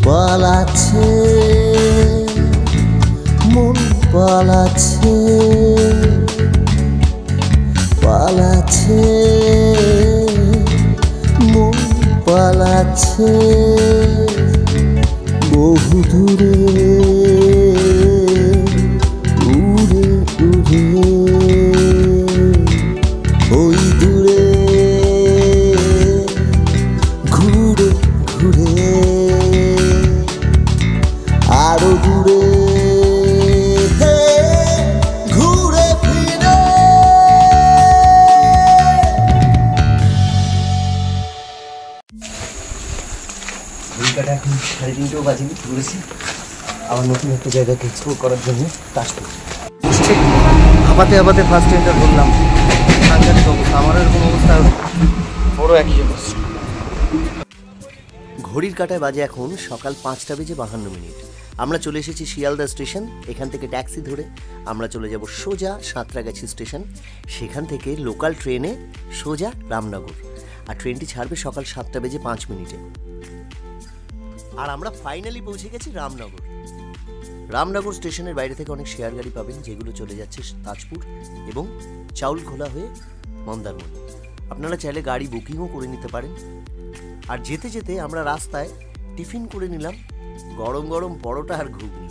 পালাচ্ছে মন পালাচ্ছে পালাচ্ছে মন পালাচ্ছে বহু দূরে উড়ে উড়ে ওই দূরে ঘুরে ঘুরে আরো দূরে ঘুরে ফিরে। ঘড়িকাটা এখন 3:30 বাজেনি, ঘুরেছি আবার নতুন একটা জায়গাকে এক্সপ্লোর করার জন্য তাজপুর। হাঁপাতে হাঁপাতে ফার্স্ট এন্টার করলাম, সাংঘাতিক অবস্থা, আমার এরকম অবস্থা বড় একই অবস্থা। ঘড়ির কাঁটায় বাজে এখন সকাল 5:52। আমরা চলে এসেছি শিয়ালদা স্টেশন। এখান থেকে ট্যাক্সি ধরে আমরা চলে যাব সোজা সাঁতরাগাছি স্টেশন, সেখান থেকে লোকাল ট্রেনে সোজা রামনগর, আর ট্রেনটি ছাড়বে সকাল 7:05। আর আমরা ফাইনালি পৌঁছে গেছি রামনগর। রামনগর স্টেশনের বাইরে থেকে অনেক শেয়ার গাড়ি পাবেন, যেগুলো চলে যাচ্ছে তাজপুর এবং চাউলখোলা হয়ে মন্দারমণি। আপনারা চাইলে গাড়ি বুকিংও করে নিতে পারেন। আর যেতে যেতে আমরা রাস্তায় টিফিন করে নিলাম গরম গরম পরোটা আর ঘুগনি,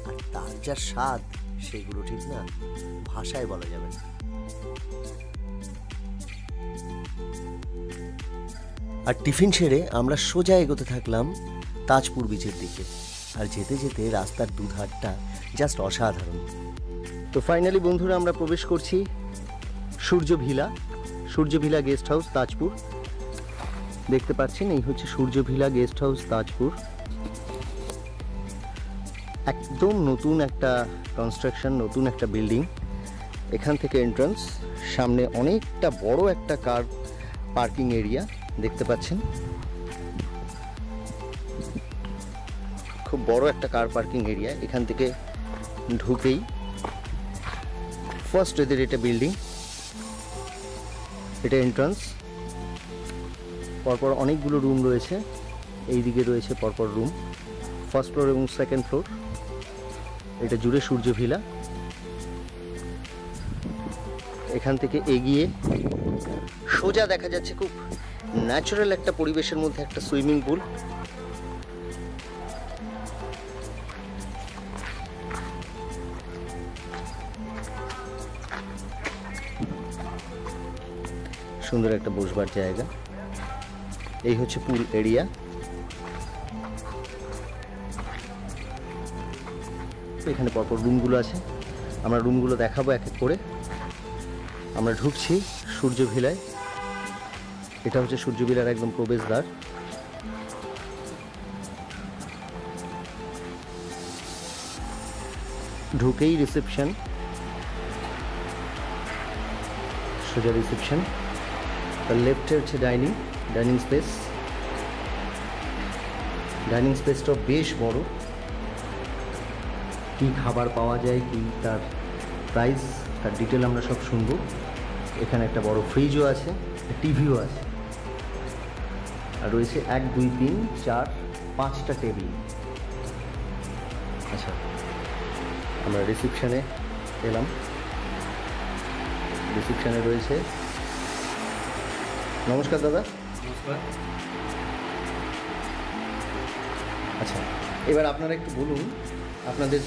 আর তার যা স্বাদ সেগুলো ঠিক না ভাষায় বলা যাবে না। আর টিফিন সেরে আমরা সোজা এগোতে থাকলাম তাজপুর বিচের দিকে, আর যেতে যেতে রাস্তার দুধারটা জাস্ট অসাধারণ। তো ফাইনালি বন্ধুরা আমরা প্রবেশ করছি সূর্যভিলা গেস্ট হাউস তাজপুর। দেখতে পাচ্ছেন এই হচ্ছে সূর্যভিলা গেস্ট হাউস তাজপুর। একদম নতুন একটা কনস্ট্রাকশন, নতুন একটা বিল্ডিং। এখান থেকে এন্ট্রান্স, সামনে অনেকটা বড় একটা কার পার্কিং এরিয়া দেখতে পাচ্ছেন, খুব বড় একটা কার পার্কিং এরিয়া। এখান থেকে ঢুকেই ফার্স্ট এদের এটা বিল্ডিং, এটা এন্ট্রান্স। পরপর অনেকগুলো রুম রয়েছে, এই দিকে রয়েছে পরপর রুম, ফার্স্ট ফ্লোর এবং সেকেন্ড ফ্লোর। এটা জুড়ে সূর্যভিলা। এখান থেকে এগিয়ে সোজা দেখা যাচ্ছে খুব ন্যাচারাল একটা পরিবেশের মধ্যে একটা সুইমিং পুল। সুন্দর একটা বসবার জায়গা। এই হচ্ছে পুল এরিয়া। এখানে পরপর রুমগুলো আছে, আমরা রুমগুলো দেখাবো এক এক করে। আমরা ঢুকছি সূর্যভিলায়। এটা হচ্ছে সূর্যভিলার একদম প্রবেশদ্বার। ঢুকেই রিসেপশন, সোজা রিসেপশন। তার লেফটে হচ্ছে ডাইনিং স্পেস। ডাইনিং স্পেসটাও বেশ বড়। কি খাবার পাওয়া যায়, কি তার প্রাইস, তার ডিটেল আমরা সব শুনবো। এখানে একটা বড় ফ্রিজও আছে, টিভিও আছে, আর রয়েছে 1, 2, 3, 4, 5টা টেবিল। আচ্ছা, আমরা রিসেপশনে এলাম। রিসেপশনে রয়েছে, নমস্কার দাদা। নমস্কার। আচ্ছা, এবার আপনারা একটু বলুন আপনাদের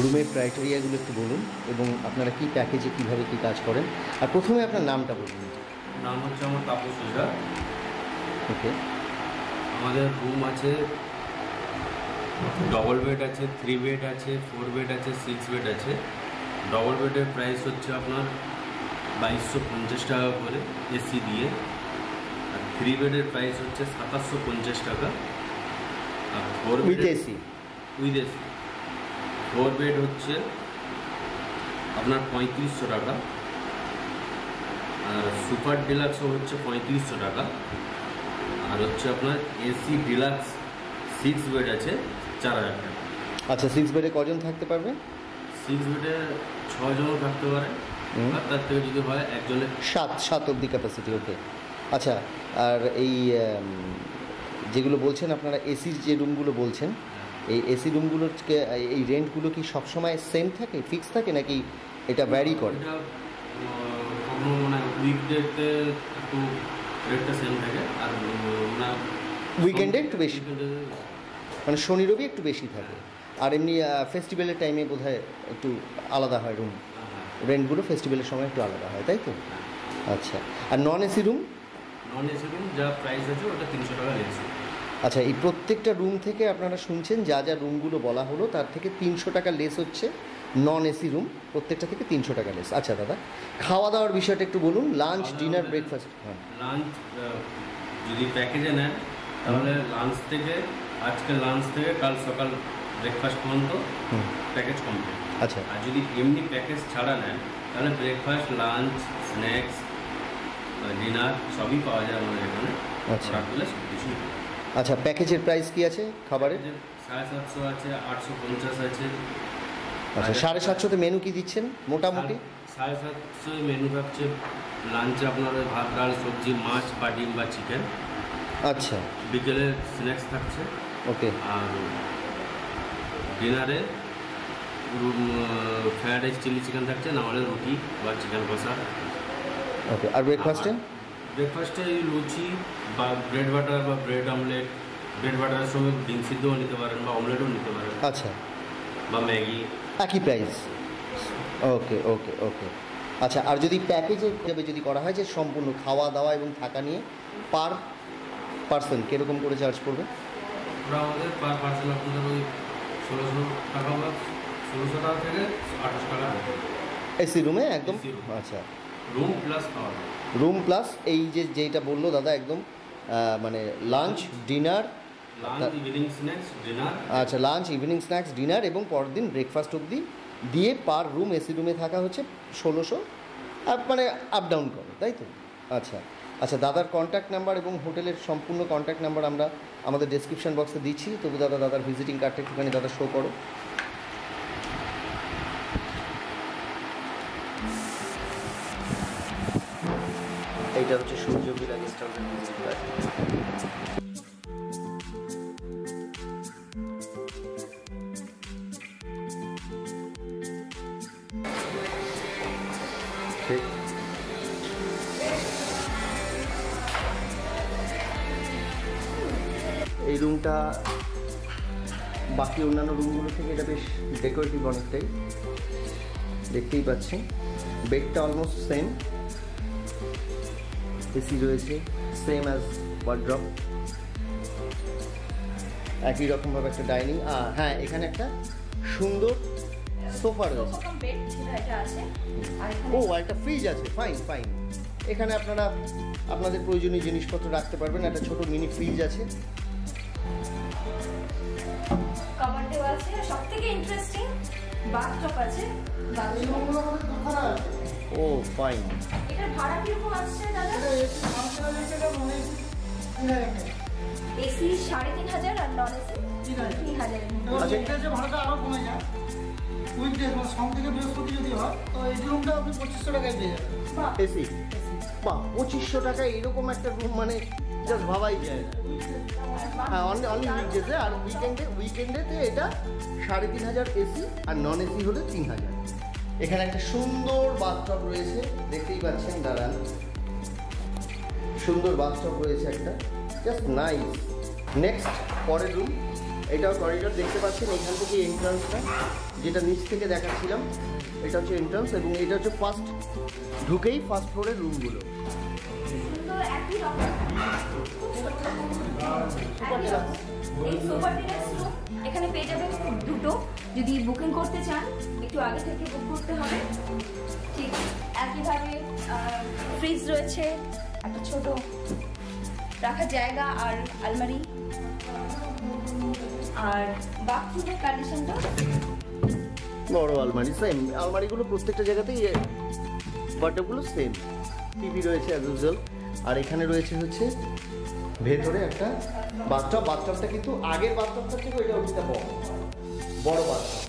রুমের ক্রাইটেরিয়াগুলো একটু বলুন, এবং আপনারা কি প্যাকেজে কীভাবে কী কাজ করেন। আর প্রথমে আপনার নামটা বলুন। নাম হচ্ছে আমার তাপস ওঝা। ওকে। আমাদের রুম আছে, ডবল বেড আছে, 3 বেড আছে, 4 বেড আছে, 6 বেড আছে। ডবল বেডের প্রাইস হচ্ছে আপনার 2250 টাকা করে এসি দিয়ে, আর 3 বেডের প্রাইস হচ্ছে 2750 টাকা, আর 4 bed AC with AC 4 bed হচ্ছে আপনার 3500 টাকা, আর সুপার ডিলাক্সও হচ্ছে 3500 টাকা, আর হচ্ছে আপনার এসি ডিলাক্স 6 বেড আছে 4000 টাকা। আচ্ছা, 6 বেডে কজন থাকতে পারবে? 6 বেডে 6 জনও থাকতে পারে, আর তার থেকে যদি হয় একজনের 7 অবধি ক্যাপাসিটি। ওকে। আচ্ছা, আর এই যেগুলো বলছেন আপনারা এসির যে রুমগুলো বলছেন, এই এসি রুমগুলোর এই রেন্টগুলো কি সবসময় সেম থাকে, ফিক্স থাকে, নাকি এটা ভ্যারি করে? এটা কখনো মানে উইকডেতে একটু রেটটা সেম থাকে, আর মানে উইকেন্ডে একটু বেশি, মানে শনি রবি একটু বেশি থাকে, আর এমনি ফেস্টিভ্যালের টাইমে বোধহয় একটু আলাদা হয় রুম, রেন্টগুলো ফেস্টিভ্যালের সময় একটু আলাদা হয়, তাই তো? আচ্ছা, আর non AC room? Non AC room যা প্রাইস আছে ওটা 300 টাকা লেগেছে। আচ্ছা, এই প্রত্যেকটা রুম থেকে আপনারা শুনছেন যা যা রুমগুলো বলা হলো তার থেকে 300 টাকা লেস হচ্ছে নন এসি রুম, প্রত্যেকটা থেকে 300 টাকা লেস। আচ্ছা দাদা, খাওয়া দাওয়ার বিষয়টা একটু বলুন, লাঞ্চ, ডিনার, ব্রেকফাস্ট। হ্যাঁ, লাঞ্চ যদি প্যাকেজে নেন তাহলে লাঞ্চ থেকে, আজকে লাঞ্চ থেকে কাল সকাল ব্রেকফাস্ট পর্যন্ত প্যাকেজ কমপ্লিট। আচ্ছা, আর যদি এমনি প্যাকেজ ছাড়া নেন তাহলে ব্রেকফাস্ট, লাঞ্চ, স্ন্যাক্স, ডিনার সবই পাওয়া যায় আমাদের এখানে। আচ্ছা। রাখলে সব কিছু। আচ্ছা, প্যাকেজের প্রাইস কি আছে খাবারের? 750 আছে, 850 আছে। আচ্ছা, 750-তে মেনু কি দিচ্ছেন মোটামুটি? 750 মেনু থাকছে লাঞ্চে আপনার ভাত, ডাল, সবজি, মাছ বা ডিম বা চিকেন। আচ্ছা, বিকেলে স্ন্যাক্স থাকছে। ওকে। আর ডিনারে ফ্রায়েড রাইস, চিলি চিকেন থাকছে, না হলে রুটি বা চিকেন কষা। ওকে, আর ব্রেকফাস্টে? ব্রেকফাস্টে লুচি বা ব্রেড বাটার বা ব্রেড অমলেট, ব্রেড বাটারের সঙ্গে ডিম সিদ্ধও নিতে পারেন বা অমলেটও নিতে পারেন। আচ্ছা, বা ম্যাগি। একই প্রাইস? ওকে ওকে ওকে। আচ্ছা, আর যদি প্যাকেজে যদি করা হয় যে সম্পূর্ণ খাওয়া দাওয়া এবং থাকা নিয়ে পার পার্সন কীরকম করে চার্জ করবে? ওরা আমাদের পার পার্সন আপনাদের ওই 1600 টাকা বা 1600 টাকা থেকে 28 টাকা এসি রুমে একদম? AC room। আচ্ছা, রুম প্লাস খাওয়া। রুম প্লাস এই যে যেটা বললো দাদা একদম, মানে lunch, dinner, lunch, evening snacks, dinner. আচ্ছা, লাঞ্চ, ইভিনিং স্ন্যাক্স, ডিনার এবং পরের দিন ব্রেকফাস্ট অবধি দিয়ে পার রুম এসি রুমে থাকা হচ্ছে 1600, মানে আপ ডাউন করে, তাই তো? আচ্ছা আচ্ছা, দাদার কন্ট্যাক্ট নাম্বার এবং হোটেলের সম্পূর্ণ কন্ট্যাক্ট নাম্বার আমরা আমাদের ডেসক্রিপশন বক্সে দিচ্ছি। তবু দাদার ভিজিটিং কার্ডটা একটুখানি দাদা শো করো। এইটা হচ্ছে সূর্যবিলা গেস্ট হাউসের ভিজিট কার্ড। এই রুমটা বাকি অন্যান্য রুমগুলো থেকে এটা বেশ ডেকোরেটিভ অনেকটাই, দেখতেই পাচ্ছেন। বেডটা অলমোস্ট সেম, এসি রয়েছে, সেম অ্যাজ ওয়ার্ড্রপ, একই রকমভাবে একটা ডাইনিং। হ্যাঁ, এখানে একটা সুন্দর সোফা রয়েছে। ও, একটা ফ্রিজ আছে, ফাইন ফাইন। এখানে আপনারা আপনাদের প্রয়োজনীয় জিনিসপত্র রাখতে পারবেন। একটা ছোট মিনি ফ্রিজ আছে। কভারটাও আছে, সবথেকে ইন্টারেস্টিং বাথটব আছে। ও ফাইন। এটা ভাড়া কিরকম আসছে দাদা? এসি 3500 আর নন এসি 3000। আচ্ছা, ভাড়াটা আরো কমে যায়। উইকডেজ মানে সোম থেকে বৃহস্পতি যদি হয় তো এই রুমটা আপনি 2500 টাকায় পেয়ে যাবেন। এসি বাহ, 2500 টাকায় এরকম একটা রুম, মানে জাস্ট ভাবাই যায় না। হ্যাঁ, অনলি উইকডেজে, আর উইকেন্ডেতে এটা 3500 এসি, আর নন এসি হলে 3000। এখানে একটা সুন্দর বাথটব রয়েছে, দেখতেই পাচ্ছেন, দাঁড়ান, সুন্দর বাথটব রয়েছে একটা, জাস্ট নাইস। নেক্সট পরের রুম, এটাও করিডর দেখতে পাচ্ছেন। এখান থেকে এন্ট্রান্সটা যেটা নিচ থেকে দেখাচ্ছিলাম, এটা হচ্ছে এন্ট্রান্স, এবং এটা হচ্ছে ফার্স্ট ঢুকেই ফার্স্ট ফ্লোরের রুমগুলো। সুন্দর একই রকম। এই সুপার ডিলাক্স রুম এখানে পেয়ে যাবেন দুটো। যদি বুকিং করতে চান একটু আগে থেকে বুক করতে হবে। ঠিক একইভাবে ফ্রিজ রয়েছে, একটা ছোট রাখার জায়গা আর আলমারি, আর বাথরুমের কন্ডিশনটা বড় আলমারি, সেম আলমারিগুলো প্রত্যেকটা জায়গাতেই, বাটগুলো সেম। টিভি রয়েছে অ্যাজ ইউজুয়াল, আর এখানে রয়েছে হচ্ছে ভেতরে একটা বাথটব। বাথটবটা কিন্তু আগের বাথটবটা থেকে এটা ওইটা বড় বাথটব।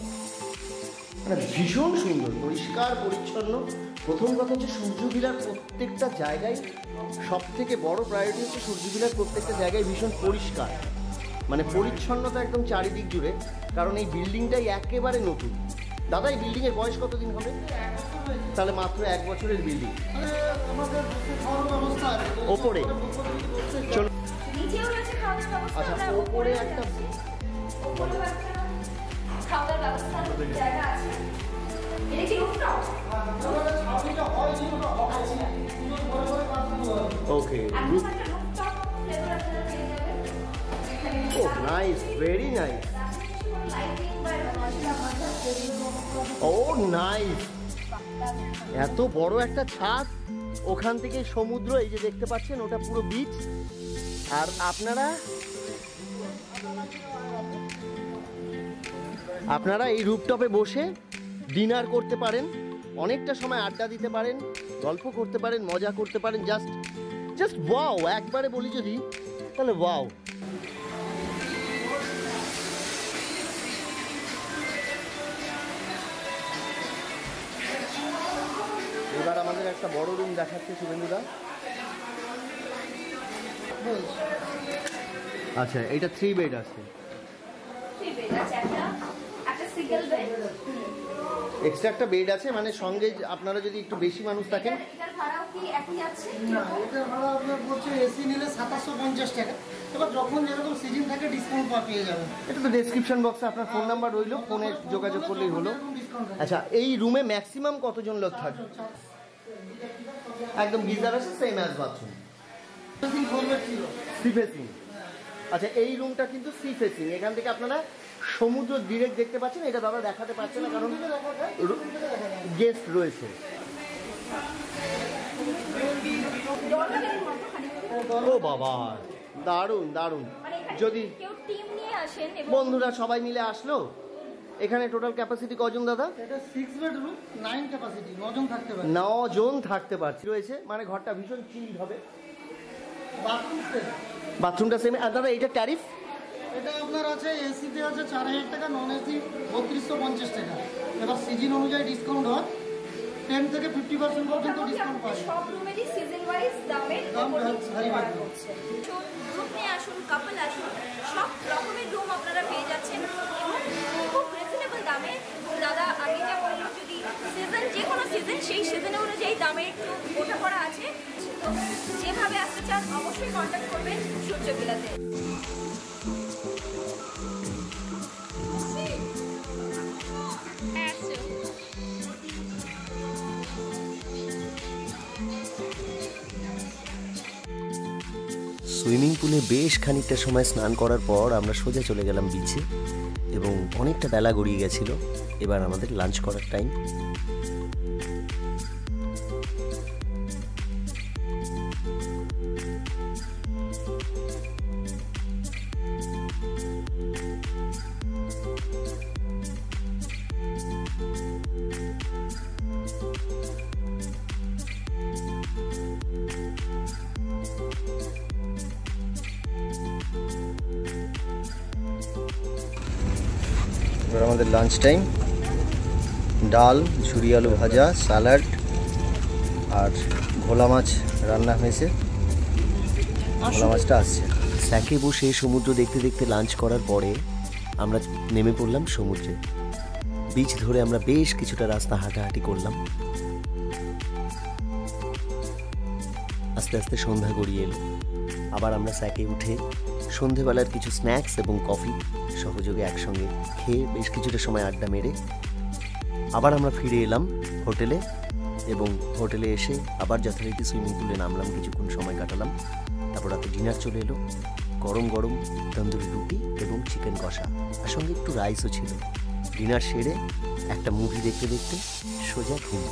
মানে ভীষণ সুন্দর, পরিষ্কার পরিচ্ছন্ন। প্রথম কথা হচ্ছে সূর্যভিলার প্রত্যেকটা জায়গায় সব থেকে বড় প্রায়োরিটি হচ্ছে সূর্যভিলার প্রত্যেকটা জায়গায় ভীষণ পরিষ্কার, মানে পরিচ্ছন্নতা একদম চারিদিক জুড়ে। কারণ এই বিল্ডিংটাই একেবারে নতুন। দাদা এই বিল্ডিংয়ের বয়স কতদিন হবে? তাহলে মাত্র 1 বছরের বিল্ডিং। ওপরে চলো, নিচেও রয়েছে খাওয়ার ব্যবস্থা। আচ্ছা, আমরা ওপরে একটা ওপরেও একটা খাওয়ার ব্যবস্থা জায়গা আছে। এটা কি রুফটপ? ওকে, একদম একটা রুফটপ ফ্লেভার আপনারা পেয়ে যাবেন। এখানে ও নাইস, ভেরি নাইস। লাইটিং বা ও নাইস, এত বড় একটা ছাদ, ওখান থেকে সমুদ্র, এই যে দেখতে পাচ্ছেন ওটা পুরো বিচ। আর আপনারা এই রুফটপে বসে ডিনার করতে পারেন, অনেকটা সময় আড্ডা দিতে পারেন, গল্প করতে পারেন, মজা করতে পারেন। জাস্ট ওয়াও, একবারে বলি যদি তাহলে ওয়াও। এবার আমাদের একটা বড় রুম দেখাচ্ছে শুভেন্দুদা। আচ্ছা, এটা 3 বেড আছে, 3 বেড আছে, একটা সিঙ্গেল বেড। এক্সট্রা একটা বেড আছে, মানে সঙ্গে আপনারা যদি একটু বেশি মানুষ থাকেন। এটার ভাড়াও কি একই আছে? না, এটা ভাড়া আপনার পড়ছে এসি নিলে 2750 টাকা। এবার যখন যেরকম সিজন থাকে ডিসকাউন্ট পেয়ে যাবেন। এটা তো ডেসক্রিপশন বক্সে আপনার ফোন নাম্বার রইলো, ফোনে যোগাযোগ করলেই হলো। আচ্ছা, এই রুমে ম্যাক্সিমাম কতজন লোক থাকে? একদম গিজার আছে, same as bathroom, sea facing. আচ্ছা, এই রুমটা কিন্তু সি ফেসিং, এখান থেকে আপনারা সমুদ্র ডিরেক্ট দেখতে পাচ্ছেন। এটা দাদা দেখাতে পারছে না কারণ গেস্ট রয়েছে। ও বাবা, দারুণ দারুণ। যদি কেউ টিম নিয়ে আসেন এবং বন্ধুরা সবাই মিলে আসলো, এখানে টোটাল ক্যাপাসিটি কজন দাদা? এটা 6 বেডরুম, 9 ক্যাপাসিটি, 9 জন থাকতে পারে। 9 জন থাকতে পারছে রয়েছে, মানে ঘরটা ভীষণ চিল হবে। বাথরুমটা সেম। আর দাদা এটা ট্যারিফ? এটা আপনার আছে এসিতে আছে 4000 টাকা, নন এসি 3250 টাকা। এবার সিজন অনুযায়ী ডিসকাউন্ট হয়, 10 থেকে 50% পর্যন্ত ডিসকাউন্ট পাবে। সব রুমেরই সিজন ওয়াইজ দামের দাম উপর ভারী করা হবে। হচ্ছে। গ্রুপ নিয়ে আসুন, কাপল আসুন, সব রকমের রুম আপনারা পেয়ে যাচ্ছেন এবং খুব রিজনেবল দামে। দাদা আগে যা বললো, যদি সিজন, যে কোনো সিজন সেই সিজনে অনুযায়ী দামে একটু ওঠা পড়া আছে। তো যেভাবে আসতে চান অবশ্যই কন্ট্যাক্ট করবেন সূর্যবিলাতে। সুইমিং পুলে বেশ খানিকটা সময় স্নান করার পর আমরা সোজা চলে গেলাম বিচে, এবং অনেকটা বেলা গড়িয়ে গেছিল। এবার আমাদের লাঞ্চ করার টাইম। এবার আমাদের লাঞ্চ টাইম। ডাল, ঝুরি আলু ভাজা, স্যালাড আর ভোলা মাছ রান্না হয়েছে। ভোলা মাছটা আসছে। স্যাকে বসে সমুদ্র দেখতে দেখতে লাঞ্চ করার পরে আমরা নেমে পড়লাম সমুদ্রে। বিচ ধরে আমরা বেশ কিছুটা রাস্তা হাঁটাহাঁটি করলাম। আস্তে আস্তে সন্ধ্যা গড়িয়ে এলো। আবার আমরা স্যাকে উঠে সন্ধেবেলার কিছু স্ন্যাক্স এবং কফি সহযোগে একসঙ্গে খেয়ে বেশ কিছুটা সময় আড্ডা মেরে আবার আমরা ফিরে এলাম হোটেলে, এবং হোটেলে এসে আবার যথারীতি সুইমিং পুলে নামলাম, কিছুক্ষণ সময় কাটালাম। তারপর রাতে ডিনার চলে এলো, গরম গরম তন্দুরি রুটি এবং চিকেন কষা, আর সঙ্গে একটু রাইসও ছিল। ডিনার সেরে একটা মুভি দেখতে দেখতে সোজা ঘুম।